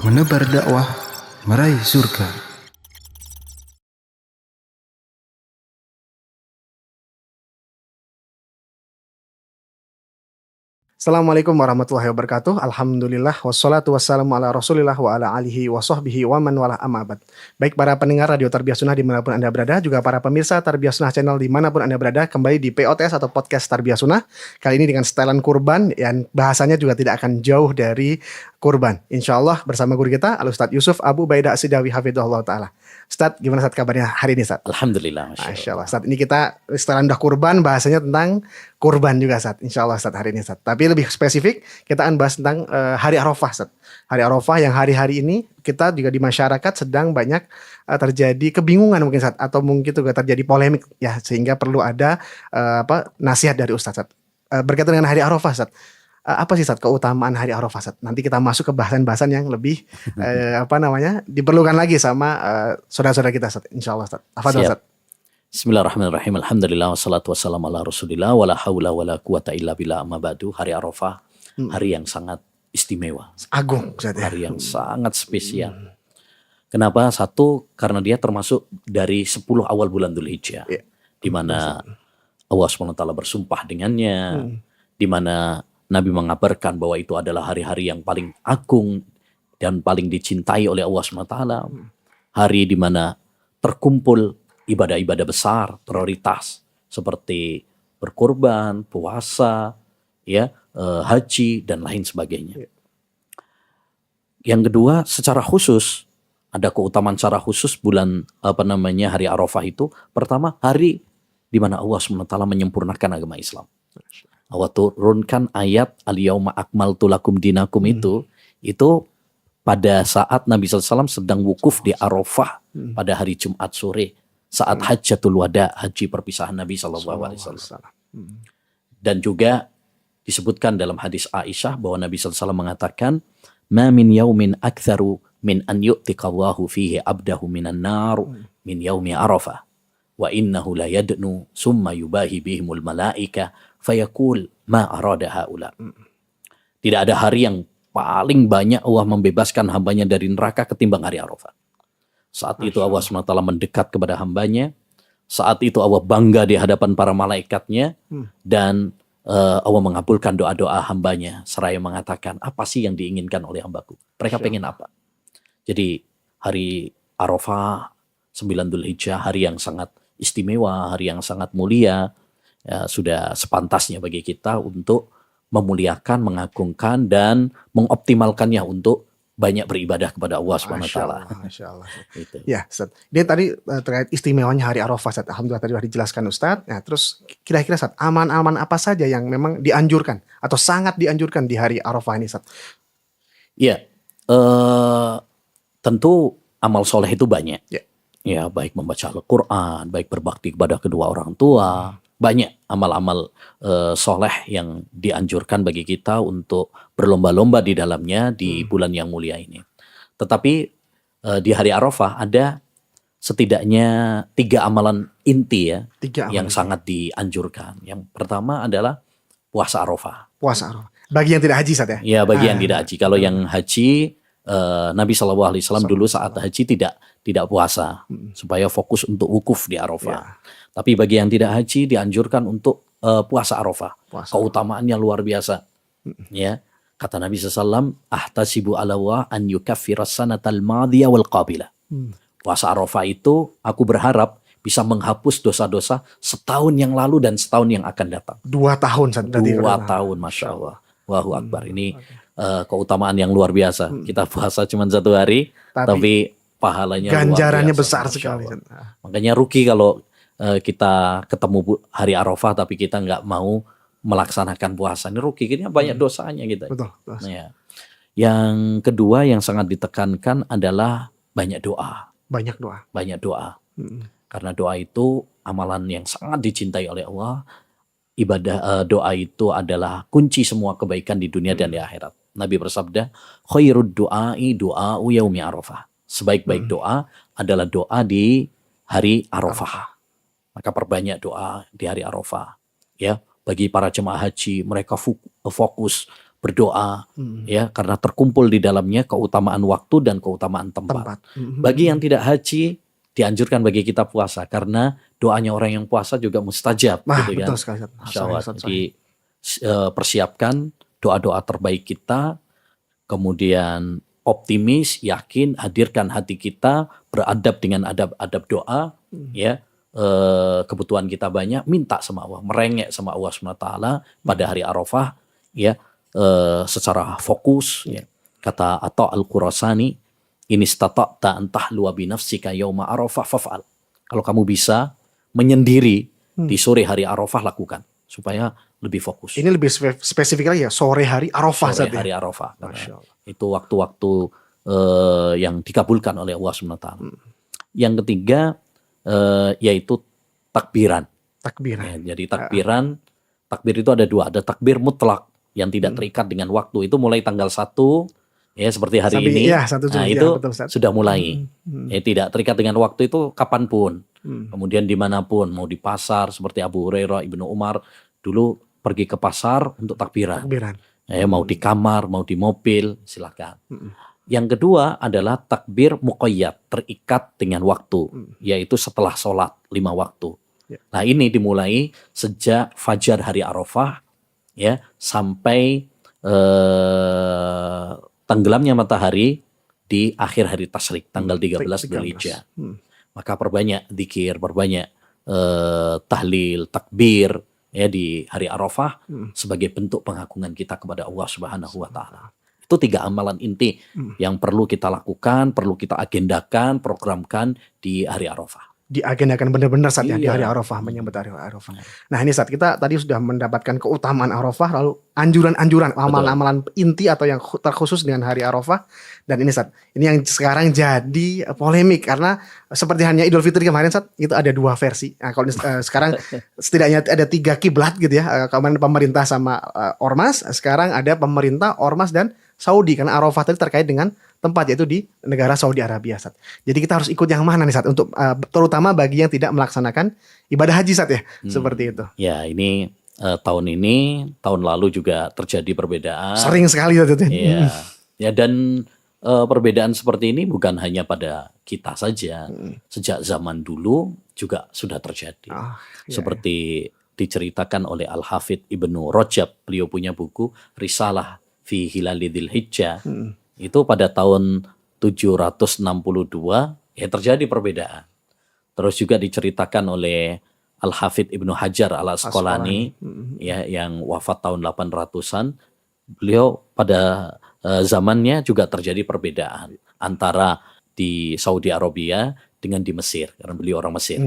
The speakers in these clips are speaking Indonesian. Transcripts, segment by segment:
Menebar dakwah, meraih surga. Assalamualaikum warahmatullahi wabarakatuh. Alhamdulillah wassalatu wassalamu ala Rasulillah wa ala alihi wa sahbihi wa man wala amma ba'd. Baik para pendengar Radio Tarbiyah Sunnah dimanapun Anda berada, juga para pemirsa Tarbiyah Sunnah Channel dimanapun Anda berada, kembali di POTS atau Podcast Tarbiyah Sunnah. Kali ini dengan setelan kurban, yang bahasanya juga tidak akan jauh dari kurban. Insya Allah bersama guru kita Al-Ustadz Yusuf Abu Baidah As-Sidawi Hafidhahullah Ta'ala. Ustadz, gimana Ustadz kabarnya hari ini Ustadz? Alhamdulillah, Masya Allah. Ustadz, ini kita setelah udah kurban, bahasanya tentang kurban juga Ustadz. Insya Allah Ustadz hari ini Ustadz. Tapi lebih spesifik, kita akan bahas tentang hari Arafah Ustadz. Hari Arafah yang hari-hari ini kita juga di masyarakat sedang banyak terjadi kebingungan mungkin Ustadz. Atau mungkin juga terjadi polemik ya. Sehingga perlu ada nasihat dari Ustadz Ustadz. Berkaitan dengan hari Arafah Ustadz. Apa sih Ustadz keutamaan hari Arafah Ustadz? Nanti kita masuk ke bahasan-bahasan yang lebih diperlukan lagi sama saudara-saudara kita Ustadz. Insya Allah Ustadz. Afadhal Ustadz. Bismillahirrahmanirrahim. Alhamdulillah wassalatu wassalamu ala Rasulillah wala haula wala quwata illa billah amma ba'du. Hari Arafah, hari yang sangat istimewa. Agung Ustadz ya. Hari yang sangat spesial. Kenapa? Satu, karena dia termasuk dari 10 awal bulan Dzulhijjah. Di mana Allah SWT bersumpah dengannya, di mana Nabi mengabarkan bahwa itu adalah hari-hari yang paling agung dan paling dicintai oleh Allah SWT. Hari di mana terkumpul ibadah-ibadah besar, prioritas seperti berkorban, puasa, haji dan lain sebagainya. Yang kedua, secara khusus ada keutamaan secara khusus bulan hari Arafah itu. Pertama, hari di mana Allah SWT menyempurnakan agama Islam. Allah turunkan ayat al-yauma akmaltu lakum dinakum itu pada saat Nabi SAW sedang wukuf di Arafah pada hari Jumat sore saat hajjatul wada, haji perpisahan Nabi SAW. Dan juga disebutkan dalam hadis Aisyah bahwa Nabi SAW mengatakan ma min yaumin aktsaru min an yu'tiqallahu fihi abdahu minan nar min yaumi Arafah wa innahu la yadnu summa yubahi bihimul malaika fayaqul ma arada haula. Tidak ada hari yang paling banyak Allah membebaskan hambanya dari neraka ketimbang hari Arafah. Saat itu Allah SWT mendekat kepada hambanya. Saat itu Allah bangga di hadapan para malaikatnya. Dan Allah mengabulkan doa-doa hambanya. Seraya mengatakan, apa sih yang diinginkan oleh hambaku? Mereka pengen apa? Jadi hari Arafah, 9 Dzulhijjah, hari yang sangat istimewa, hari yang sangat mulia. Ya, sudah sepantasnya bagi kita untuk memuliakan, mengagungkan, dan mengoptimalkannya untuk banyak beribadah kepada Allah SWT. Masya Allah. Gitu. Ya, Ustaz. Dia tadi terkait istimewanya hari Arafah, Ustaz. Alhamdulillah tadi sudah dijelaskan Ustaz. Nah, terus kira-kira Ustaz, aman-aman apa saja yang memang dianjurkan atau sangat dianjurkan di hari Arafah ini, Ustaz? Ya, tentu amal soleh itu banyak. Ya, baik membaca Al-Quran, baik berbakti kepada kedua orang tua. Banyak amal-amal soleh yang dianjurkan bagi kita untuk berlomba-lomba di dalamnya di bulan yang mulia ini. Tetapi di hari Arafah ada setidaknya 3 amalan inti yang sangat dianjurkan. Yang pertama adalah puasa Arafah. Puasa Arafah. Bagi yang tidak haji, Ustaz ya? Ya, bagi yang tidak haji. Kalau yang haji, Nabi SAW dulu saat haji tidak puasa supaya fokus untuk wukuf di Arafah. Tapi bagi yang tidak haji dianjurkan untuk puasa Arafah. Keutamaannya luar biasa. Ya, kata Nabi SAW, ahtasibu ala wa an yukaffiras sanatal madiyah wal qabilah. Puasa Arafah itu aku berharap bisa menghapus dosa-dosa setahun yang lalu dan setahun yang akan datang. 2 tahun. 2 tahun, Masya Allah. Allahu Akbar. Ini keutamaan yang luar biasa. Kita puasa cuma 1 hari, tapi pahalanya ganjarannya luar biasa, besar sekali. Makanya rugi kalau kita ketemu hari Arafah tapi kita nggak mau melaksanakan puasa. Ini rugi, ini banyak dosanya kita. Betul. Ya. Yang kedua yang sangat ditekankan adalah banyak doa. Banyak doa. Karena doa itu amalan yang sangat dicintai oleh Allah. Ibadah doa itu adalah kunci semua kebaikan di dunia dan di akhirat. Nabi bersabda, khairud du'ai du'a'u yaumi Arafah. Sebaik-baik doa adalah doa di hari Arafah. Maka perbanyak doa di hari Arafah. Ya, bagi para jemaah haji, mereka fokus berdoa ya, karena terkumpul di dalamnya keutamaan waktu dan keutamaan tempat. Bagi yang tidak haji, dianjurkan bagi kita puasa karena doanya orang yang puasa juga mustajab, gitu kan. Betul sekali. Masya Allah. Jadi persiapkan doa-doa terbaik kita, kemudian optimis, yakin, hadirkan hati kita, beradab dengan adab-adab doa, ya. Kebutuhan kita banyak, minta sama Allah, merengek sama Allah SWT pada hari Arafah, ya, secara fokus, ya. Kata Atha Al-Qurasani, ini istata'ta an tahlua bi nafsika yauma Arafah faf'al. Kalau kamu bisa menyendiri di sore hari Arafah, lakukan supaya lebih fokus. Ini lebih spesifik lagi ya, sore hari Arafah. Sore hari Arafah. Itu waktu-waktu yang dikabulkan oleh Allah SWT. Yang ketiga yaitu takbiran. Ya, jadi takbir itu ada dua. Ada takbir mutlak yang tidak terikat dengan waktu. Itu mulai tanggal 1, ya seperti hari ini. Ya, itu sudah mulai. Ya, tidak terikat dengan waktu itu kapanpun. Kemudian dimanapun, mau di pasar seperti Abu Hurairah, Ibnu Umar dulu pergi ke pasar untuk takbiran. Ya, mau di kamar, mau di mobil, silakan. Yang kedua adalah takbir muqayyad, terikat dengan waktu, yaitu setelah sholat 5 waktu. Nah, ini dimulai sejak fajar hari Arafah, ya, sampai tenggelamnya matahari di akhir hari tasyrik, tanggal 13 Dzulhijjah. Maka perbanyak zikir, perbanyak tahlil, takbir, ya, di hari Arafah sebagai bentuk pengagungan kita kepada Allah Subhanahu wa Ta'ala. Itu 3 amalan inti yang perlu kita lakukan, perlu kita agendakan, programkan di hari Arafah. Diagendakan benar-benar saat di hari Arafah, menyambut hari Arafah. Nah, ini saat kita tadi sudah mendapatkan keutamaan Arafah, lalu anjuran-anjuran, amalan-amalan inti atau yang terkhusus dengan hari Arafah. Dan ini saat ini yang sekarang jadi polemik karena seperti hanya Idul Fitri kemarin saat itu ada 2 versi. Nah, kalau sekarang setidaknya ada 3 kiblat gitu ya. Kemarin pemerintah sama ormas, sekarang ada pemerintah, ormas dan Saudi karena Arafah tadi terkait dengan tempat, yaitu di negara Saudi Arabia, Sat. Jadi kita harus ikut yang mana nih, Sat, untuk terutama bagi yang tidak melaksanakan ibadah haji, Sat, ya. Seperti itu. Ya, ini tahun lalu juga terjadi perbedaan. Sering sekali, Sat. Iya. Ya, dan perbedaan seperti ini bukan hanya pada kita saja. Sejak zaman dulu juga sudah terjadi. Seperti diceritakan oleh Al-Hafidh Ibnu Rajab, beliau punya buku Risalah fi Hilali Dzulhijjah. Itu pada tahun 762 ya terjadi perbedaan. Terus juga diceritakan oleh Al-Hafidh Ibnu Hajar Al-Asqalani, ya, yang wafat tahun 800-an. Beliau pada zamannya juga terjadi perbedaan antara di Saudi Arabia dengan di Mesir, karena beliau orang Mesir.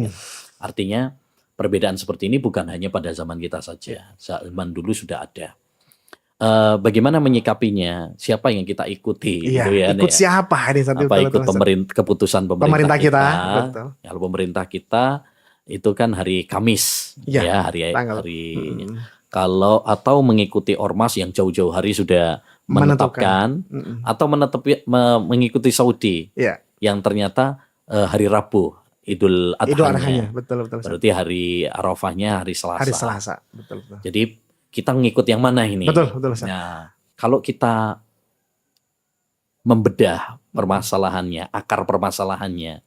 Artinya perbedaan seperti ini bukan hanya pada zaman kita saja. Zaman dulu sudah ada. Bagaimana menyikapinya? Siapa yang kita ikuti? Iya, gitu ya, ikut ya. siapa ini? Apa ikut keputusan pemerintah kita? Betul. Kalau pemerintah kita itu kan hari Kamis, ya, hari. Kalau atau mengikuti ormas yang jauh-jauh hari sudah menetapkan, atau mengikuti Saudi, yang ternyata hari Rabu, Idul Adha-nya. Betul. Berarti hari Arafahnya hari Selasa. Hari Selasa, betul. Jadi kita mengikut yang mana ini? Betul. Nah, kalau kita membedah permasalahannya, akar permasalahannya,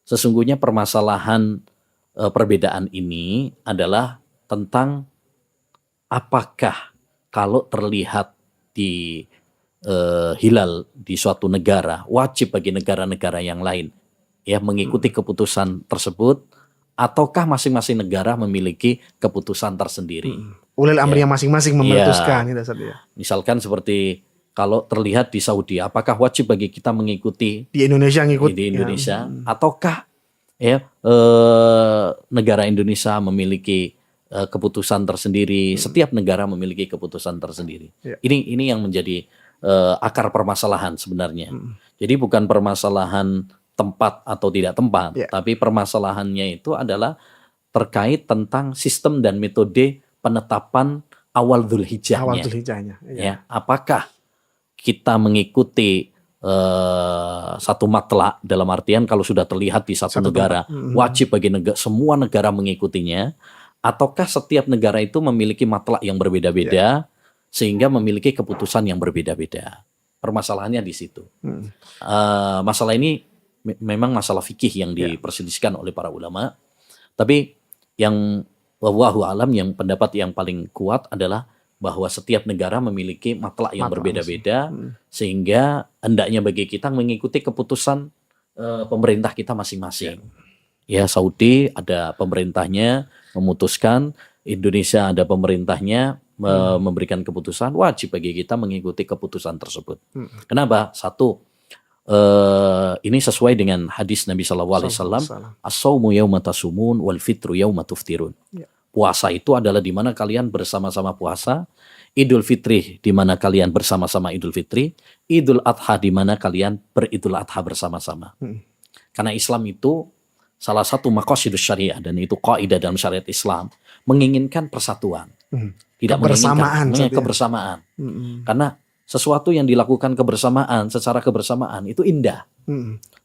sesungguhnya permasalahan perbedaan ini adalah tentang apakah kalau terlihat di hilal di suatu negara, wajib bagi negara-negara yang lain ya mengikuti keputusan tersebut, ataukah masing-masing negara memiliki keputusan tersendiri. Ulil amri yang masing-masing memutuskan. Misalkan seperti kalau terlihat di Saudi, apakah wajib bagi kita mengikuti di Indonesia ataukah ya negara Indonesia memiliki keputusan tersendiri, setiap negara memiliki keputusan tersendiri. Ini yang menjadi akar permasalahan sebenarnya. Jadi bukan permasalahan tempat atau tidak tempat, tapi permasalahannya itu adalah terkait tentang sistem dan metode penetapan awal Dzulhijjahnya. Ya, apakah kita mengikuti satu matlak, dalam artian kalau sudah terlihat di satu negara, wajib bagi semua negara mengikutinya, ataukah setiap negara itu memiliki matlak yang berbeda-beda sehingga memiliki keputusan yang berbeda-beda? Permasalahannya di situ. Masalah ini memang masalah fikih yang diperselisihkan oleh para ulama. Tapi yang wallahu alam, yang pendapat yang paling kuat adalah bahwa setiap negara memiliki matlak yang berbeda-beda sehingga hendaknya bagi kita mengikuti keputusan pemerintah kita masing-masing. Ya, Saudi ada pemerintahnya memutuskan, Indonesia ada pemerintahnya memberikan keputusan, wajib bagi kita mengikuti keputusan tersebut. Kenapa? Satu, ini sesuai dengan hadis Nabi SAW, as-sawmu yawma tasumun wal fitru yawma tuftirun. Puasa itu adalah di mana kalian bersama-sama puasa, Idul Fitri di mana kalian bersama-sama Idul Fitri, Idul Adha di mana kalian beridul adha bersama-sama. Karena Islam itu salah satu maqasidus syariah, dan itu kaidah dalam syariat Islam, menginginkan persatuan. Tidak menginginkan kebersamaan. Karena sesuatu yang dilakukan kebersamaan, secara kebersamaan itu indah.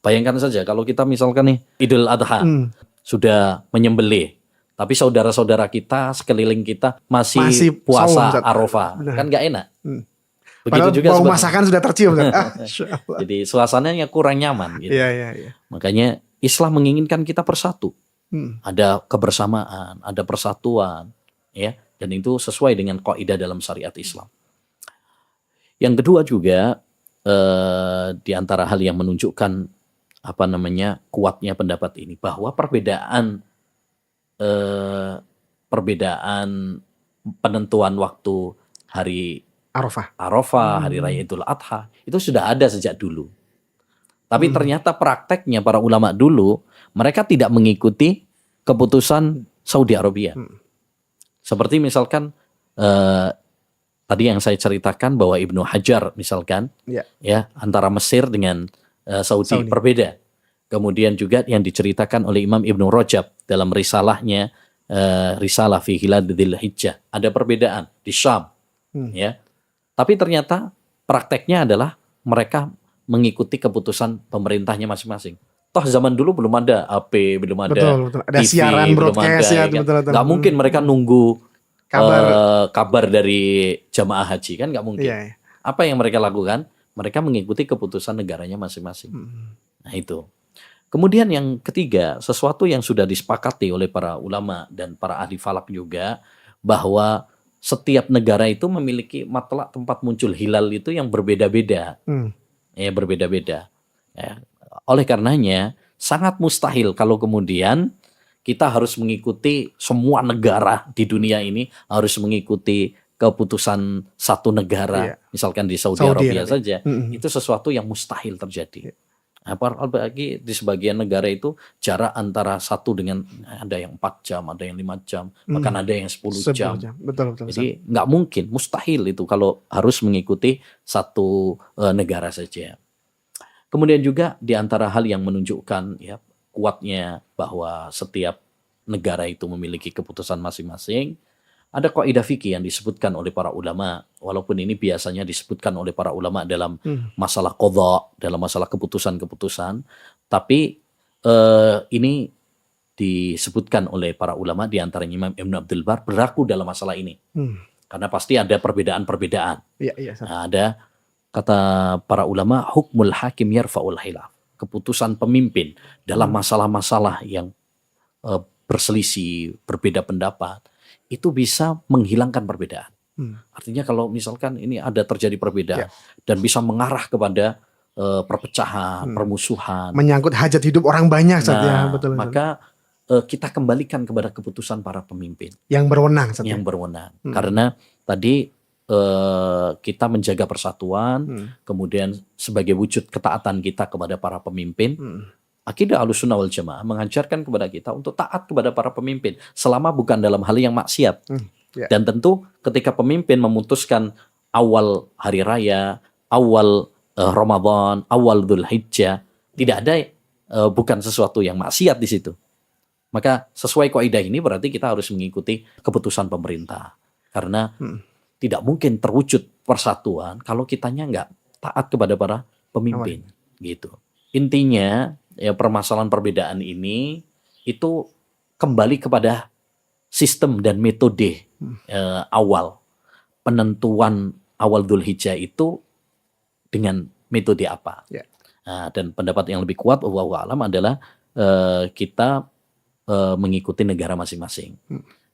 Bayangkan saja kalau kita misalkan nih Idul Adha sudah menyembelih, tapi saudara-saudara kita sekeliling kita masih puasa Arafah, kan nggak enak. Begitu padahal juga bau masakan sudah tercium. Jadi suasananya kurang nyaman. Gitu. Makanya Islam menginginkan kita bersatu. Ada kebersamaan, ada persatuan, ya, dan itu sesuai dengan kaidah dalam syariat Islam. Yang kedua juga di antara hal yang menunjukkan kuatnya pendapat ini, bahwa perbedaan penentuan waktu hari Arafah, hari raya Idul Adha itu sudah ada sejak dulu. Tapi ternyata prakteknya para ulama dulu, mereka tidak mengikuti keputusan Saudi Arabia. Seperti misalkan tadi yang saya ceritakan bahwa Ibnu Hajar misalkan, ya, antara Mesir dengan Saudi berbeda. Kemudian juga yang diceritakan oleh Imam Ibnu Rajab dalam risalahnya, Risalah fi Hilal Dzil Hijjah, ada perbedaan di Syam, ya. Tapi ternyata prakteknya adalah mereka mengikuti keputusan pemerintahnya masing-masing. Toh zaman dulu belum ada HP, belum ada ada TV, siaran broadcast ya, nggak mungkin mereka nunggu kabar dari jamaah haji, kan nggak mungkin. Apa yang mereka lakukan? Mereka mengikuti keputusan negaranya masing-masing. Nah itu. Kemudian yang ketiga, sesuatu yang sudah disepakati oleh para ulama dan para ahli falak juga, bahwa setiap negara itu memiliki matlak tempat muncul hilal itu yang berbeda-beda. Ya, berbeda-beda. Ya. Oleh karenanya sangat mustahil kalau kemudian kita harus mengikuti semua negara di dunia ini, harus mengikuti keputusan satu negara, misalkan di Saudi Arabia saja, itu sesuatu yang mustahil terjadi. Apalagi di sebagian negara itu jarak antara satu dengan, ada yang 4 jam, ada yang 5 jam, bahkan ada yang 10 jam. Betul. Jadi nggak mungkin, mustahil itu kalau harus mengikuti satu negara saja. Kemudian juga di antara hal yang menunjukkan ya kuatnya bahwa setiap negara itu memiliki keputusan masing-masing, ada kaidah fikih yang disebutkan oleh para ulama, walaupun ini biasanya disebutkan oleh para ulama dalam masalah qadha, dalam masalah keputusan-keputusan, tapi ini disebutkan oleh para ulama, di antaranya Imam Ibn Abdul Bar, berlaku dalam masalah ini. Karena pasti ada perbedaan-perbedaan. Nah, ada kata para ulama, hukmul hakim yarfa'ul khilaf. Keputusan pemimpin dalam masalah-masalah yang berselisih, berbeda pendapat, itu bisa menghilangkan perbedaan. Artinya kalau misalkan ini ada terjadi perbedaan dan bisa mengarah kepada perpecahan, permusuhan, menyangkut hajat hidup orang banyak, betul. Maka kita kembalikan kepada keputusan para pemimpin yang berwenang. Karena tadi kita menjaga persatuan, kemudian sebagai wujud ketaatan kita kepada para pemimpin. Akidah Ahlussunnah wal Jamaah mengajarkan kepada kita untuk taat kepada para pemimpin selama bukan dalam hal yang maksiat. Dan tentu ketika pemimpin memutuskan awal hari raya, awal Ramadan, awal Dzul Hijjah, tidak ada bukan sesuatu yang maksiat di situ. Maka sesuai kaidah ini berarti kita harus mengikuti keputusan pemerintah. Karena tidak mungkin terwujud persatuan kalau kitanya nggak taat kepada para pemimpin. Gitu. Intinya ya permasalahan perbedaan ini itu kembali kepada sistem dan metode awal penentuan awal Dzulhijjah itu dengan metode apa. Ya. Dan pendapat yang lebih kuat wallahu a'lam adalah kita mengikuti negara masing-masing.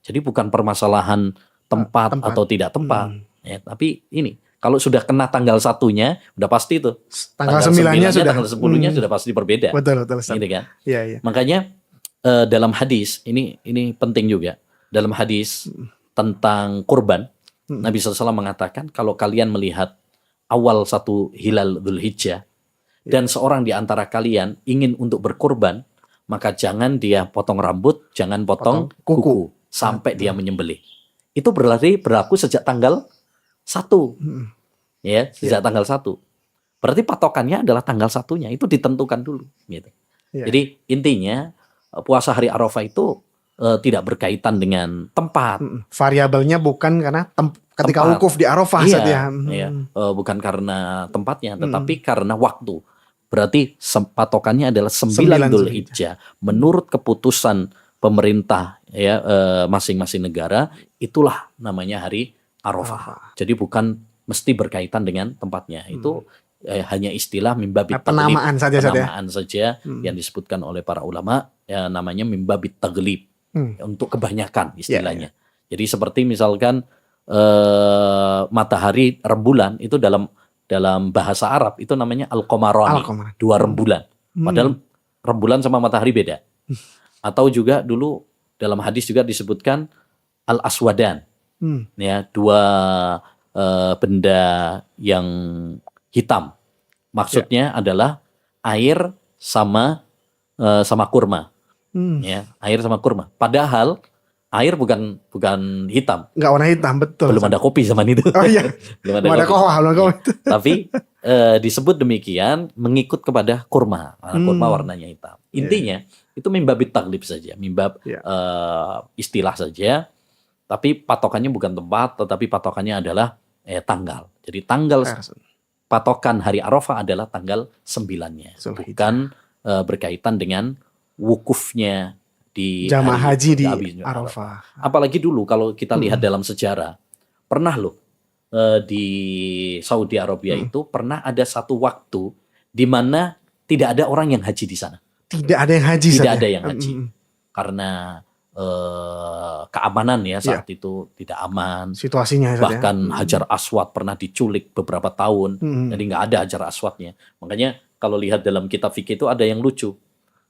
Jadi bukan permasalahan tempat atau tidak tempat, ya, tapi ini kalau sudah kena tanggal 1-nya udah pasti itu. Tanggal 9-nya sudah, tanggal 10-nya sudah pasti berbeda. Betul Ustaz. Gitu kan? Iya. Makanya dalam hadis ini penting juga. Dalam hadis tentang kurban, Nabi SAW mengatakan kalau kalian melihat awal 1 hilal Dzulhijjah dan seorang di antara kalian ingin untuk berkurban, maka jangan dia potong rambut, jangan potong kuku sampai dia menyembelih. Itu berlaku sejak tanggal 1. Ya, sejak tanggal 1. Berarti patokannya adalah tanggal 1-nya, itu ditentukan dulu gitu. Jadi intinya puasa hari Arafah itu tidak berkaitan dengan tempat. Variabelnya bukan karena ketika Tempat. wukuf di Arafah saja. Bukan karena tempatnya, tetapi karena waktu. Berarti patokannya adalah 9 Dzulhijjah. Menurut keputusan pemerintah ya masing-masing negara, itulah namanya hari Arafah. Jadi bukan mesti berkaitan dengan tempatnya. Itu hanya istilah mimbabit taglib, penamaan saja yang disebutkan oleh para ulama, ya, namanya mimbabit taglib. Untuk kebanyakan istilahnya. Jadi seperti misalkan matahari rembulan itu dalam bahasa Arab itu namanya al-qamarani, 2 rembulan. Padahal rembulan sama matahari beda. Atau juga dulu dalam hadis juga disebutkan al-aswadan, ya, 2 benda yang hitam. Maksudnya adalah air sama kurma. Ya, air sama kurma. Padahal air bukan hitam. Enggak warna hitam, betul. Belum ada kopi zaman itu. Oh iya. belum ada kopi. Tapi disebut demikian mengikut kepada kurma. Kurma warnanya hitam. Intinya itu mimbabit taglib saja, istilah saja. Tapi patokannya bukan tempat, tetapi patokannya adalah tanggal. Jadi patokan hari Arafah adalah tanggal 9-nya, bukan berkaitan dengan wukufnya di jamaah haji di Arafah. Apalagi dulu kalau kita lihat dalam sejarah, pernah loh di Saudi Arabia itu pernah ada satu waktu di mana tidak ada orang yang haji di sana. Tidak ada yang haji. Tidak ada yang haji karena keamanan ya saat itu tidak aman. Situasinya bahkan Hajar Aswad pernah diculik beberapa tahun, jadi nggak ada Hajar Aswadnya. Makanya kalau lihat dalam kitab fikih itu ada yang lucu.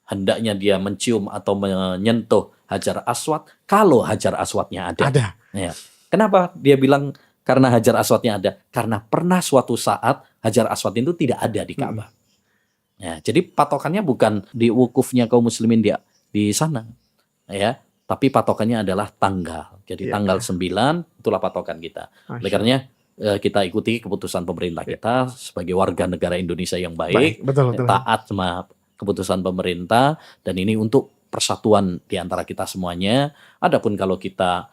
Hendaknya dia mencium atau menyentuh Hajar Aswad kalau Hajar Aswadnya ada. Ya. Kenapa dia bilang karena Hajar Aswadnya ada? Karena pernah suatu saat Hajar Aswad itu tidak ada di Ka'bah. Ya, jadi patokannya bukan di wukufnya kaum muslimin di sana, ya, tapi patokannya adalah tanggal. Jadi tanggal 9 itulah patokan kita. Oleh karenanya kita ikuti keputusan pemerintah kita sebagai warga negara Indonesia yang baik. Betul. Taat sama keputusan pemerintah, dan ini untuk persatuan di antara kita semuanya. Adapun kalau kita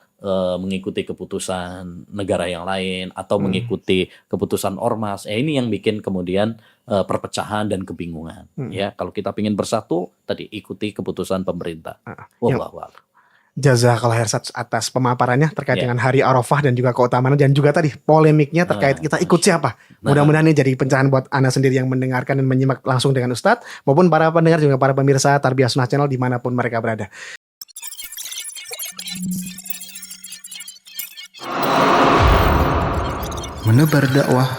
mengikuti keputusan negara yang lain atau mengikuti keputusan ormas, ini yang bikin kemudian perpecahan dan kebingungan. Ya, kalau kita ingin bersatu, tadi ikuti keputusan pemerintah. Jazakallah khair atas pemaparannya terkait dengan hari Arafah dan juga keutamaan, dan juga tadi polemiknya terkait kita ikut siapa. Mudah-mudahan ini jadi pencerahan buat Anda sendiri yang mendengarkan dan menyimak langsung dengan Ustadz, maupun para pendengar juga para pemirsa Tarbiyah Sunnah Channel dimanapun mereka berada. Menebar dakwah,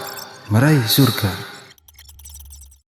meraih surga.